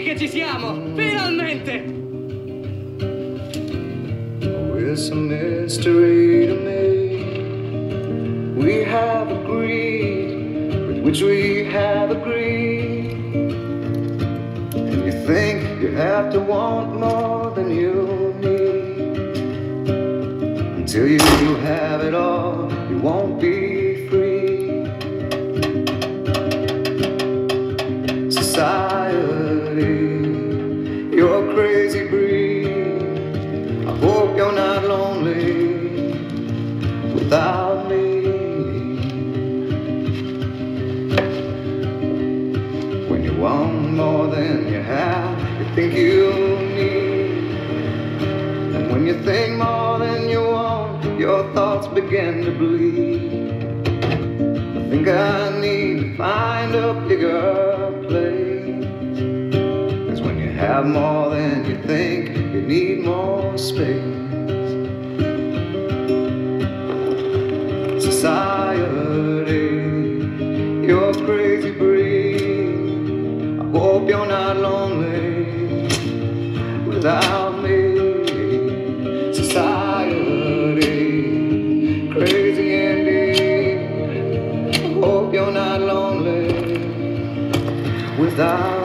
che ci siamo! Finalmente! It's a mystery to me. We have agreed with which we have agreed. And you think you have to want more than you need. Until you have it all, you won't be free. Society, you're a crazy breed. I hope you're not lonely without me. When you want more than you have, you think you need. And when you think more than you want, your thoughts begin to bleed. I think I need to find a bigger place. 'Cause when you have more than you think, you need more space. Society, you're a crazy breed. I hope you're not lonely without me. Society, crazy indeed. I hope you're not lonely without me.